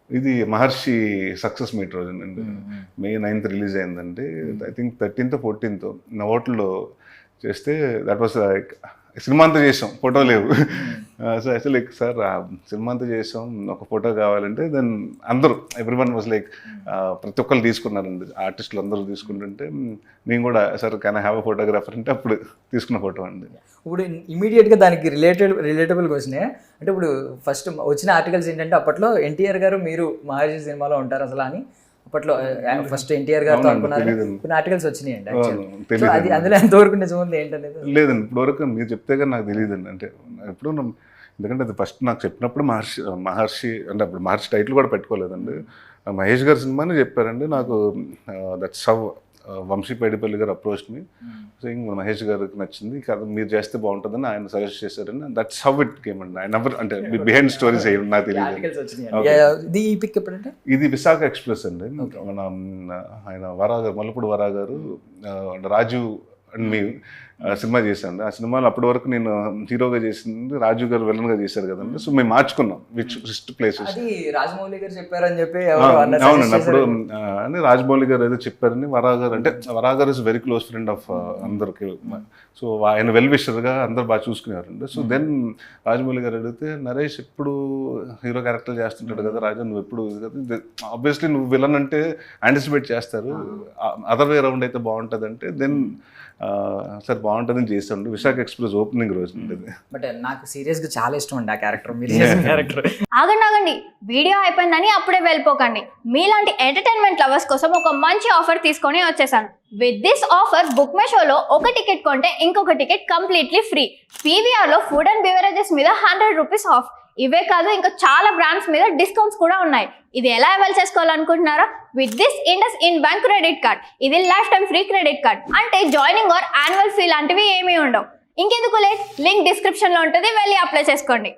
ఇది మహర్షి success meet రోజునండి. మే 9th release అయిందండి. I think 13th 14th నా హోటల్లో చేస్తే దట్ వాస్ లైక్ సినిమా అంతా చేసాం, ఫోటో లేవు. So actual like sir cinema అంతా చేసాం, ఒక ఫోటో కావాలంటే దెన్ అందరూ ఎవ్రీవన్ వాజ్ లైక్ ప్రతి ఒక్కరు తీసుకున్నారండి, ఆర్టిస్టులు అందరూ తీసుకుంటుంటే నేను కూడా sir can I have a photographer అంటే అప్పుడు తీసుకున్న ఫోటో అండి. ఇప్పుడు ఇమీడియట్గా దానికి రిలేటబుల్ క్వశ్చనే. అంటే ఇప్పుడు ఫస్ట్ వచ్చిన ఆర్టికల్స్ ఏంటంటే అప్పట్లో ఎన్టీఆర్ గారు మీరు మహర్షి సినిమాలో ఉంటారు అసలు అని అప్పట్లో ఫస్ట్ ఎన్టీఆర్ గారితో అనుకున్నారు, కొన్ని ఆర్టికల్స్ వచ్చినాయండి. అది అందులో ఎంతవరకు నిజం ఉంది ఏంటనేది లేదండి, ఇప్పటివరకు మీరు చెప్తే కానీ నాకు తెలియదండి. అంటే ఎప్పుడు ఎందుకంటే అది ఫస్ట్ నాకు చెప్పినప్పుడు మహర్షి అంటే అప్పుడు మహర్షి టైటిల్ కూడా పెట్టుకోలేదండి. మహేష్ గారి సినిమాని చెప్పారండి నాకు. దట్స్ హౌ వంశీ పైడిపల్లి గారు అప్రోచ్ని. సో ఇంక మహేష్ గారికి నచ్చింది, కదా మీరు చేస్తే బాగుంటుందని ఆయన సజెస్ట్ చేశారని. దట్స్ హౌ ఇట్ కేమ్ అండి. ఆయన ఎవరు అంటే బిహైండ్ స్టోరీస్ ఏమి నాకు తెలియదు. ఇది విశాఖ ఎక్స్ప్రెస్ అండి. మన ఆయన మల్లపూడి వరా గారు రాజు అండ్ మీ సినిమా చేశాను. ఆ సినిమాలో అప్పటి వరకు నేను హీరోగా చేసింది, రాజు గారు విలన్గా చేశారు కదండి. సో మేము మార్చుకున్నాం విచ్ ప్లేసెస్. రాజమౌళి గారు చెప్పారని చెప్పి అవునండి. అప్పుడు అని రాజమౌళి గారు ఏదో చెప్పారని వరా గారు, అంటే వరా గారు is very close friend of అందరికి. సో ఆయన వెల్ విషర్గా అందరు బాగా చూసుకునేవారండి. సో దెన్ రాజమౌళి గారు అడిగితే, నరేష్ ఎప్పుడు హీరో క్యారెక్టర్ చేస్తుంటాడు కదా రాజా, నువ్వు ఎప్పుడు ఆబ్వియస్లీ నువ్వు విలన్ అంటే యాంటిసిపేట్ చేస్తారు, అదర్ వే రౌండ్ అయితే బాగుంటుంది అంటే దెన్ సార్ బాగుంటుందని చేస్తాడు. విశాఖ ఎక్స్ప్రెస్ ఓపెనింగ్ రోజు ఉండేది. బట్ నాకు సీరియస్గా చాలా ఇష్టం అండి ఆ క్యారెక్టర్, మీరు చేసిన క్యారెక్టర్. ఆగండి, వీడియో అయిపోయిందని అప్పుడే వెళ్ళిపోకండి. మీలాంటి ఎంటర్టైన్మెంట్ లవర్స్ కోసం ఒక మంచి ఆఫర్ తీసుకొని వచ్చేసాను. With this offer book my షోలో ఒక టికెట్ కొంటే ఇంకొక టికెట్ కంప్లీట్లీ ఫ్రీ. పీవీఆర్లో ఫుడ్ అండ్ బెవరేజెస్ మీద 100 రూపీస్ ఆఫ్. ఇవే కాదు, ఇంకా చాలా బ్రాండ్స్ మీద డిస్కౌంట్స్ కూడా ఉన్నాయి. ఇది ఎలా అవైల్ చేసుకోవాలనుకుంటున్నారా? With this IndusInd bank credit card. ఇది lifetime free credit card. అంటే జాయినింగ్ ఆర్ యాన్యువల్ ఫీ లాంటివి ఏమీ ఉండవు. ఇంకెందుకు లేట్, లింక్ డిస్క్రిప్షన్లో ఉంటుంది, వెళ్ళి అప్లై చేసుకోండి.